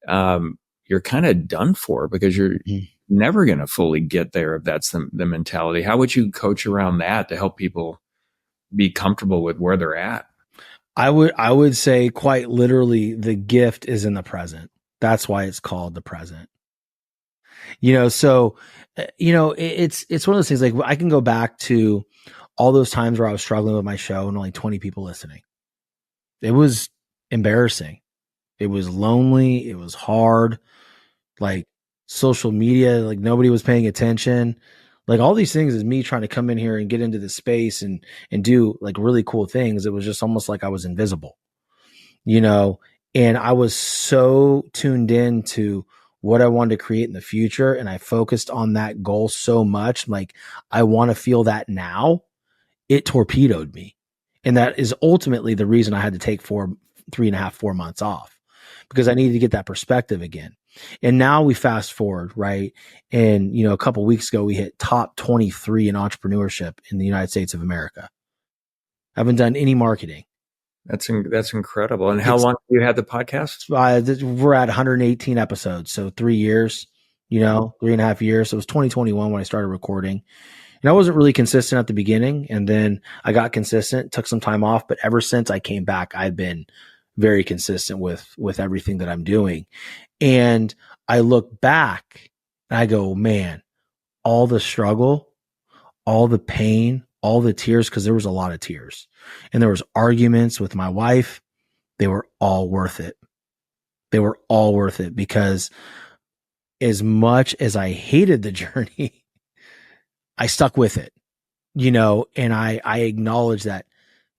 you're kind of done for because you're never going to fully get there if that's the mentality. How would you coach around that to help people be comfortable with where they're at? I would say quite literally the gift is in the present. That's why it's called the present. So, it's one of those things like I can go back to all those times where I was struggling with my show and only 20 people listening. It was embarrassing. It was lonely. It was hard. Like social media, like nobody was paying attention. Like all these things is me trying to come in here and get into this space and do like really cool things. It was just almost like I was invisible, and I was so tuned in to what I wanted to create in the future. And I focused on that goal so much. Like I want to feel that now. It torpedoed me. And that is ultimately the reason I had to take 3.5, 4 months off because I needed to get that perspective again. And now we fast forward, right? And, a couple of weeks ago, we hit top 23 in entrepreneurship in the United States of America. I haven't done any marketing. That's incredible. And how long have you had the podcast? We're at 118 episodes. So 3 years, 3.5 years. So it was 2021 when I started recording. And I wasn't really consistent at the beginning. And then I got consistent, took some time off. But ever since I came back, I've been very consistent with everything that I'm doing. And I look back and I go, man, all the struggle, all the pain, all the tears, because there was a lot of tears and there was arguments with my wife. They were all worth it. They were all worth it because as much as I hated the journey, I stuck with it, and I acknowledge that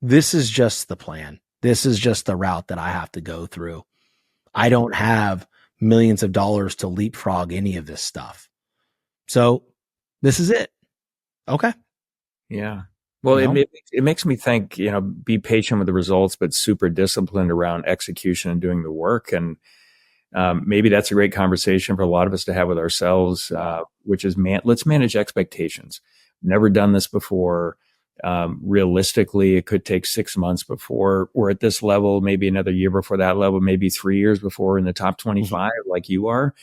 this is just the plan. This is just the route that I have to go through. I don't have millions of dollars to leapfrog any of this stuff. So this is it. Okay. Yeah. Well, it makes me think, be patient with the results, but super disciplined around execution and doing the work. And maybe that's a great conversation for a lot of us to have with ourselves, which is, let's manage expectations. Never done this before. Realistically, it could take 6 months before we're at this level, maybe another year before that level, maybe 3 years before we're in the top 25 like you are.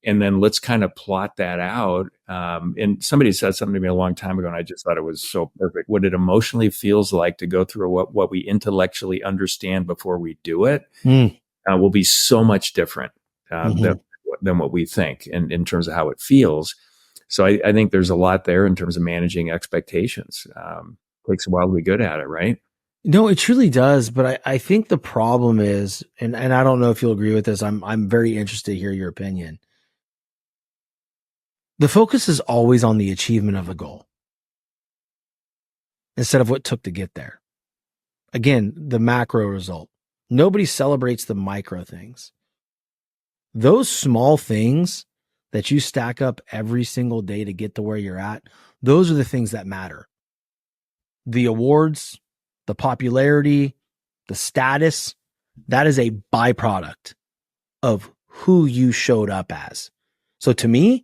And then let's kind of plot that out. And somebody said something to me a long time ago, and I just thought it was so perfect. What it emotionally feels like to go through what we intellectually understand before we do it will be so much different than what we think in terms of how it feels. So I think there's a lot there in terms of managing expectations. Takes a while to be good at it, right? No, it truly does. But I think the problem is, and I don't know if you'll agree with this. I'm very interested to hear your opinion. The focus is always on the achievement of a goal instead of what took to get there. Again, the macro result. Nobody celebrates the micro things. Those small things that you stack up every single day to get to where you're at, those are the things that matter. The awards, the popularity, the status, that is a byproduct of who you showed up as. So to me,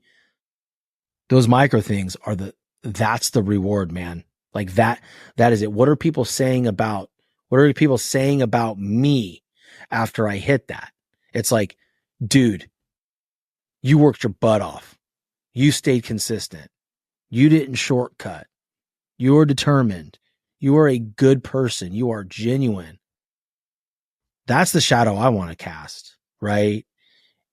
those micro things are that's the reward, man. Like that is it. What are people saying about me after I hit that? It's like, dude, you worked your butt off. You stayed consistent. You didn't shortcut. You are determined. You are a good person. You are genuine. That's the shadow I want to cast, right?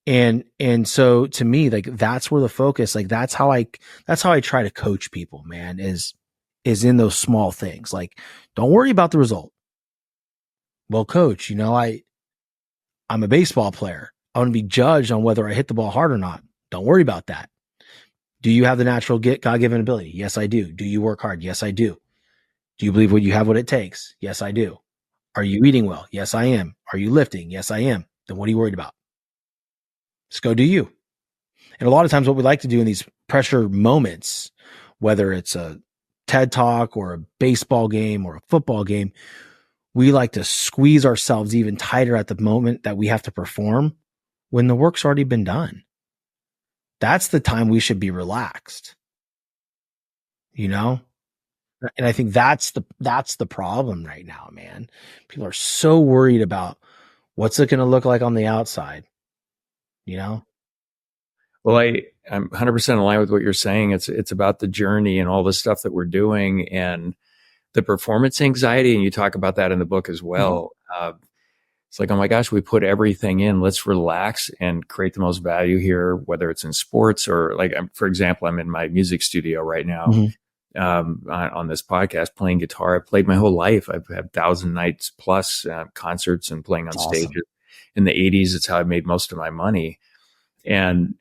And so to me, like that's where the focus, like that's how I try to coach people, man, is in those small things. Like, don't worry about the result. Well, coach, I'm a baseball player. I want to be judged on whether I hit the ball hard or not. Don't worry about that. Do you have the natural God-given ability? Yes, I do. Do you work hard? Yes, I do. Do you believe you have what it takes? Yes, I do. Are you eating well? Yes, I am. Are you lifting? Yes, I am. Then what are you worried about? Just go do you. And a lot of times what we like to do in these pressure moments, whether it's a TED talk or a baseball game or a football game, we like to squeeze ourselves even tighter at the moment that we have to perform when the work's already been done. That's the time we should be relaxed, And I think that's the problem right now, man. People are so worried about what's it going to look like on the outside, Well, I'm 100% in line with what you're saying. It's about the journey and all the stuff that we're doing and the performance anxiety. And you talk about that in the book as well. Mm-hmm. It's like, oh my gosh, we put everything in. Let's relax and create the most value here, whether it's in sports or like, for example, I'm in my music studio right now. Mm-hmm. On this podcast, playing guitar. I've played my whole life. I've had 1,000 nights plus concerts and playing on stages. Awesome. In the 80s, it's how I made most of my money. And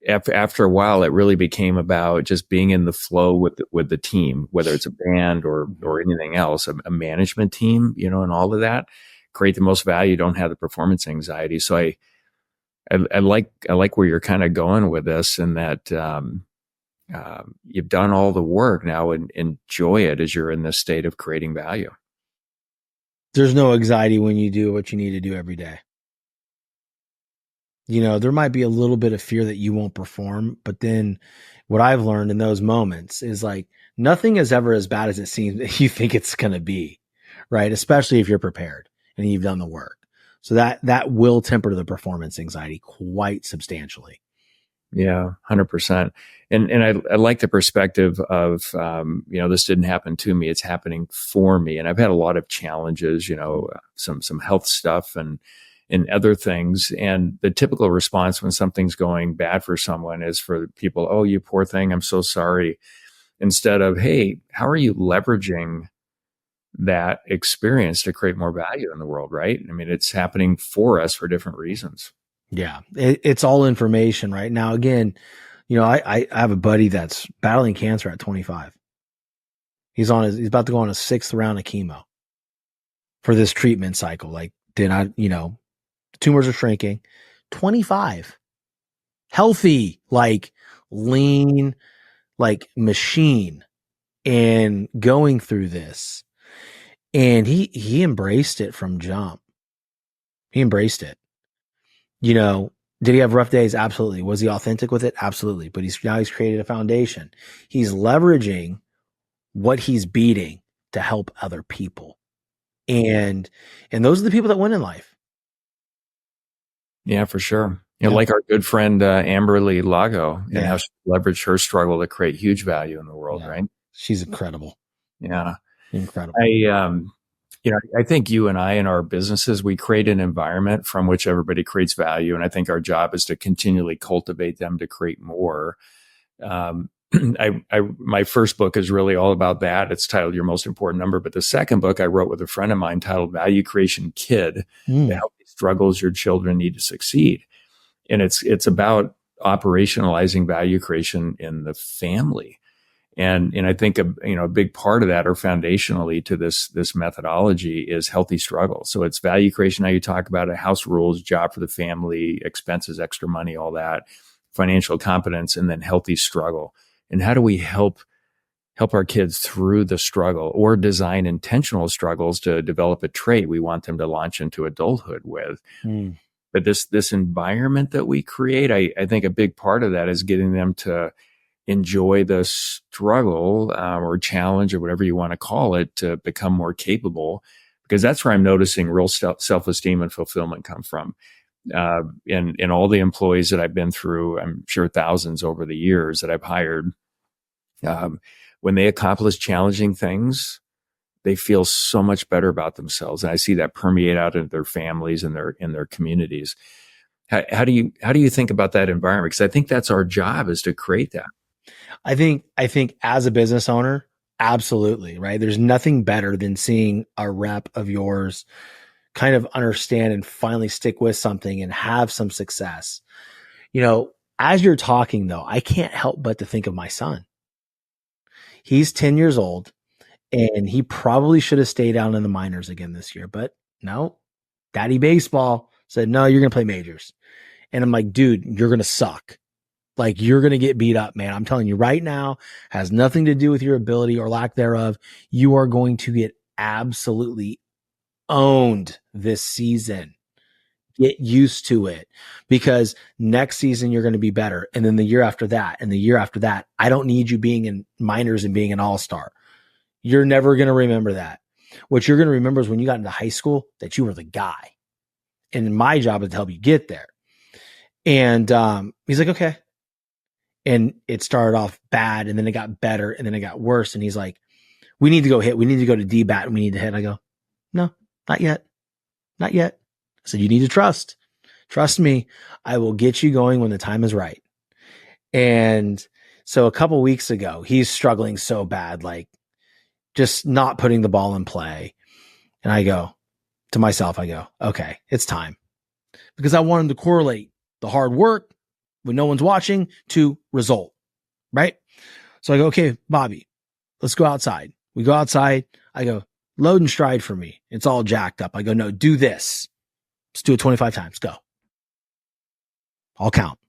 after a while, it really became about just being in the flow with the team, whether it's a band or anything else, a management team, and all of that. Create the most value. Don't have the performance anxiety. So I like where you're kind of going with this, and that you've done all the work now, and enjoy it as you're in this state of creating value. There's no anxiety when you do what you need to do every day. There might be a little bit of fear that you won't perform, but then what I've learned in those moments is like nothing is ever as bad as it seems that you think it's going to be, right? Especially if you're prepared and you've done the work. So that will temper the performance anxiety quite substantially. Yeah, 100%. And I like the perspective of, this didn't happen to me. It's happening for me. And I've had a lot of challenges, some health stuff and other things. And the typical response when something's going bad for someone is for people, oh, you poor thing, I'm so sorry. Instead of, hey, how are you leveraging that experience to create more value in the world, right? I mean, it's happening for us for different reasons. Yeah, it's all information right now. Again, I have a buddy that's battling cancer at 25. He's about to go on a 6th round of chemo for this treatment cycle. Like, the tumors are shrinking. 25, healthy, like lean, like machine, and going through this. And he embraced it from jump. He embraced it. Did he have rough days? Absolutely. Was he authentic with it? Absolutely. But he's created a foundation. He's leveraging what he's beating to help other people. And those are the people that win in life. Yeah, for sure. Like our good friend Amberly Lago, and how she leveraged her struggle to create huge value in the world, right? She's incredible. Yeah. Incredible. I think you and I in our businesses, we create an environment from which everybody creates value. And I think our job is to continually cultivate them to create more. My first book is really all about that. It's titled Your Most Important Number. But the second book I wrote with a friend of mine titled Value Creation Kid, the healthy struggles your children need to succeed. And it's about operationalizing value creation in the family. And I think a big part of that, or foundationally to this methodology, is healthy struggle. So it's value creation, how you talk about it, house rules, job for the family, expenses, extra money, all that, financial competence, and then healthy struggle. And how do we help our kids through the struggle, or design intentional struggles to develop a trait we want them to launch into adulthood with? But this environment that we create, I think a big part of that is getting them to enjoy the struggle or challenge, or whatever you want to call it, to become more capable, because that's where I'm noticing real self-esteem and fulfillment come from. and all the employees that I've been through, I'm sure thousands over the years that I've hired, when they accomplish challenging things, they feel so much better about themselves, and I see that permeate out into their families and their communities. How do you think about that environment? Because I think that's our job, is to create that. I think as a business owner, absolutely, right? There's nothing better than seeing a rep of yours kind of understand and finally stick with something and have some success. As you're talking though, I can't help but to think of my son. He's 10 years old and he probably should have stayed out in the minors again this year, but no, daddy baseball said, no, you're going to play majors. And I'm like, dude, you're going to suck. Like, you're going to get beat up, man. I'm telling you right now, has nothing to do with your ability or lack thereof. You are going to get absolutely owned this season. Get used to it, because next season you're going to be better. And then the year after that, and the year after that, I don't need you being in minors and being an all-star. You're never going to remember that. What you're going to remember is when you got into high school that you were the guy. And my job is to help you get there. And he's like, okay. And it started off bad, and then it got better, and then it got worse. And he's like, we need to go hit. We need to go to D-bat, and we need to hit. And I go, no, not yet. Not yet. I said, you need to trust. Trust me. I will get you going when the time is right. And so a couple weeks ago, he's struggling so bad, like just not putting the ball in play. And I go to myself, okay, it's time. Because I want him to correlate the hard work when no one's watching to result, right? So I go, okay, Bobby, let's go outside. We go outside. I go, load and stride for me. It's all jacked up. I go, no, do this. Let's do it 25 times. Go. I'll count.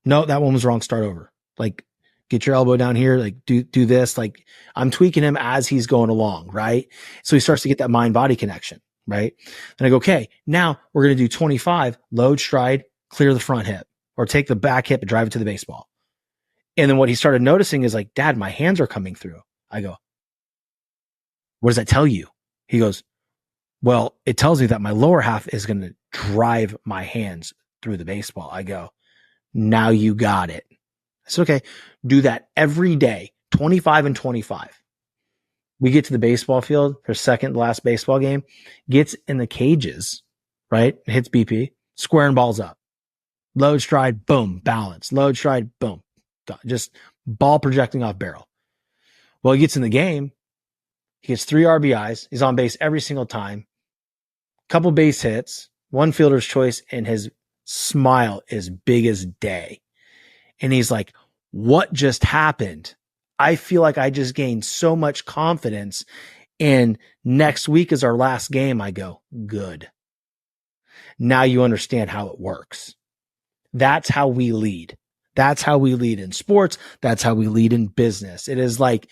No, that one was wrong. Start over. Like, get your elbow down here. Like, do this. Like, I'm tweaking him as he's going along, right? So he starts to get that mind-body connection, right? And I go, okay, now we're going to do 25, load, stride, clear the front hip, or take the back hip and drive it to the baseball. And then what he started noticing is like, Dad, my hands are coming through. I go, what does that tell you? He goes, well, it tells me that my lower half is going to drive my hands through the baseball. I go, now you got it. I said, okay, do that every day, 25 and 25. We get to the baseball field for second to last baseball game, gets in the cages, right? Hits BP, squaring balls up. Load, stride, boom, balance. Load, stride, boom. Just ball projecting off barrel. Well, he gets in the game. He gets 3 RBIs. He's on base every single time. Couple base hits, 1 fielder's choice, and his smile is big as day. And he's like, what just happened? I feel like I just gained so much confidence. And next week is our last game. I go, good. Now you understand how it works. That's how we lead. That's how we lead in sports. That's how we lead in business. It is like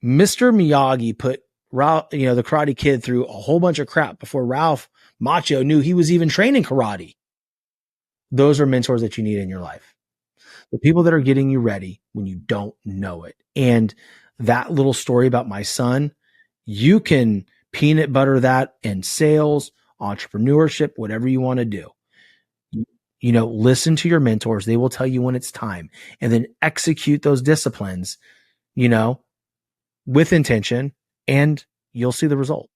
Mr. Miyagi put Ralph, the Karate Kid, through a whole bunch of crap before Ralph Macchio knew he was even training karate. Those are mentors that you need in your life. The people that are getting you ready when you don't know it. And that little story about my son, you can peanut butter that in sales, entrepreneurship, whatever you want to do. Listen to your mentors. They will tell you when it's time, and then execute those disciplines, with intention, and you'll see the result.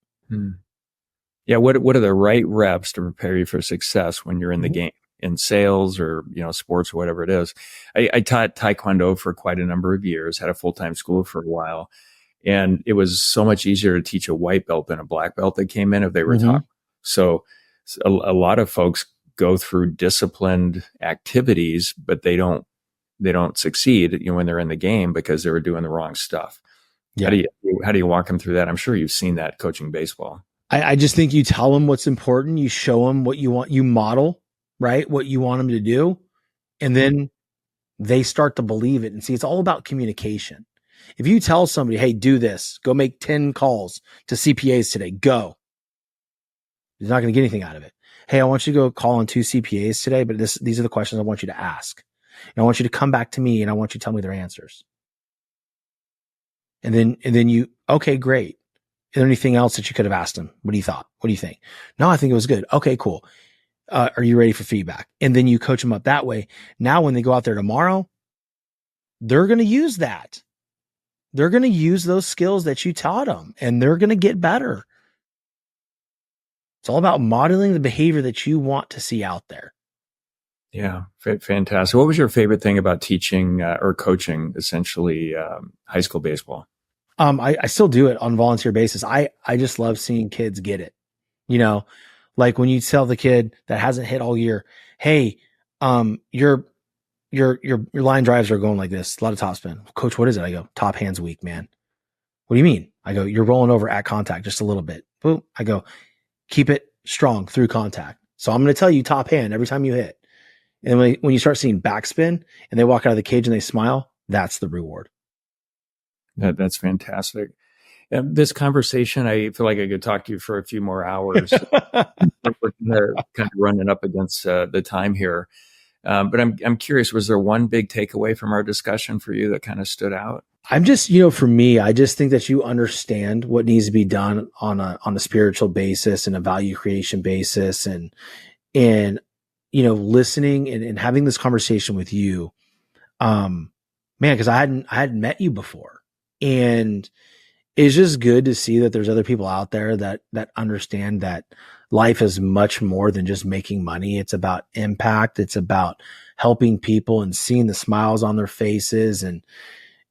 Yeah. What are the right reps to prepare you for success when you're in the game, in sales or, sports or whatever it is? I taught Taekwondo for quite a number of years, had a full-time school for a while. And it was so much easier to teach a white belt than a black belt that came in if they were taught. So a lot of folks go through disciplined activities, but they don't succeed, when they're in the game, because they were doing the wrong stuff. Yeah. How do you walk them through that? I'm sure you've seen that coaching baseball. I just think you tell them what's important. You show them what you want. You model, right, what you want them to do. And then they start to believe it. And see, it's all about communication. If you tell somebody, hey, do this, go make 10 calls to CPAs today, go. You're not going to get anything out of it. Hey, I want you to go call on 2 CPAs today, but these are the questions I want you to ask. And I want you to come back to me, and I want you to tell me their answers. And then you, okay, great. Is there anything else that you could have asked them? What do you thought? What do you think? No, I think it was good. Okay, cool. Are you ready for feedback? And then you coach them up that way. Now, when they go out there tomorrow, they're going to use that. They're going to use those skills that you taught them, and they're going to get better. It's all about modeling the behavior that you want to see out there. Yeah, fantastic. What was your favorite thing about teaching or coaching, essentially, high school baseball? I still do it on a volunteer basis. I just love seeing kids get it. You know, like when you tell the kid that hasn't hit all year, hey, your line drives are going like this, a lot of topspin. Coach, what is it? I go, top hands weak, man. What do you mean? I go, you're rolling over at contact just a little bit. Boom. I go, keep it strong through contact. So I'm going to tell you top hand every time you hit. And when you start seeing backspin and they walk out of the cage and they smile, that's the reward. That's fantastic. This conversation, I feel like I could talk to you for a few more hours. We're kind of running up against the time here. But I'm curious, was there one big takeaway from our discussion for you that kind of stood out? I'm just, for me, I just think that you understand what needs to be done on a spiritual basis and a value creation basis, and listening and having this conversation with you, man, because I hadn't met you before, and it's just good to see that there's other people out there that understand that life is much more than just making money. It's about impact. It's about helping people and seeing the smiles on their faces and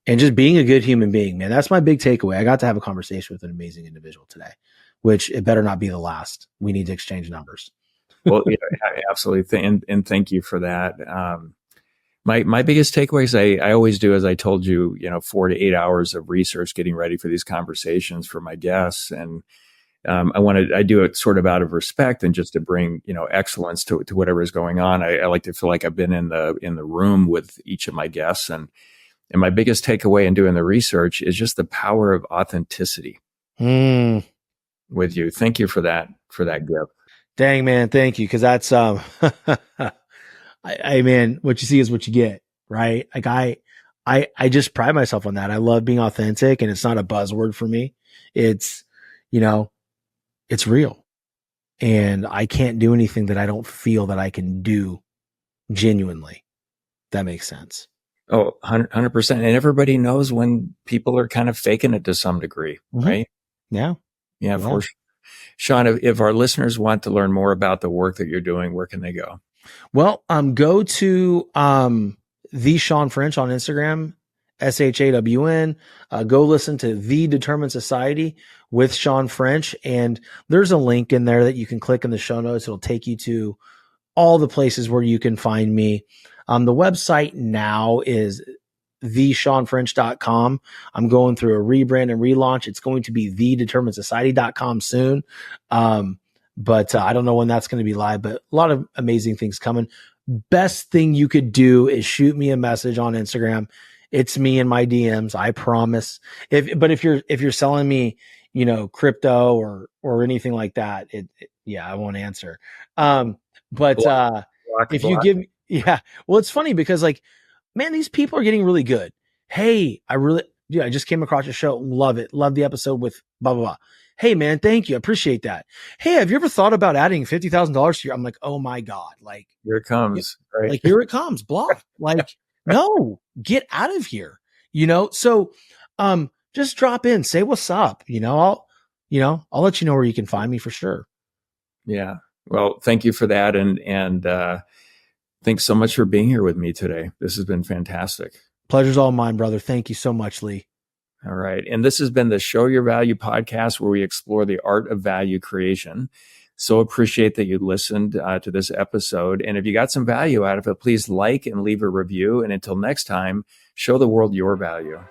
just being a good human being, man. That's my big takeaway. I got to have a conversation with an amazing individual today, which it better not be the last. We need to exchange numbers. Well, yeah, absolutely. And thank you for that. My biggest takeaways, I always do, as I told you, 4 to 8 hours of research getting ready for these conversations for my guests. And I do it sort of out of respect and just to bring, excellence to whatever is going on. I like to feel like I've been in the room with each of my guests. And my biggest takeaway in doing the research is just the power of authenticity with you. Thank you for that gift. Dang, man. Thank you. Cause that's, man, what you see is what you get, right? Like I just pride myself on that. I love being authentic, and it's not a buzzword for me. It's, it's real, and I can't do anything that I don't feel that I can do genuinely. That makes sense. Oh, 100%. And everybody knows when people are kind of faking it to some degree, right? Yeah. Yeah, for sure. Shawn, if our listeners want to learn more about the work that you're doing, where can they go? Well, go to the Shawn French on Instagram, SHAWN. Go listen to The Determined Society with Shawn French, and there's a link in there that you can click in the show notes. It'll take you to all the places where you can find me. The website now is theshawnfrench.com. I'm going through a rebrand and relaunch. It's going to be thedeterminedsociety.com soon. But I don't know when that's going to be live, but a lot of amazing things coming. Best thing you could do is shoot me a message on Instagram. It's me in my DMs. I promise. If you're selling me, crypto or anything like that, I won't answer. If you give me, well, it's funny because man, these people are getting really good. Hey, I just came across your show. Love it. Love the episode with blah, blah, blah. Hey man, thank you. I appreciate that. Hey, have you ever thought about adding $50,000 to your, I'm like, oh my God. Here it comes. Right. Here it comes. Block. No, get out of here. So, just drop in, say what's up. I'll let you know where you can find me for sure. Yeah. Well, thank you for that. And thanks so much for being here with me today. This has been fantastic. Pleasure's all mine, brother. Thank you so much, Lee. All right. And this has been the Show Your Value podcast, where we explore the art of value creation. So appreciate that you listened to this episode. And if you got some value out of it, please like and leave a review. And until next time, show the world your value.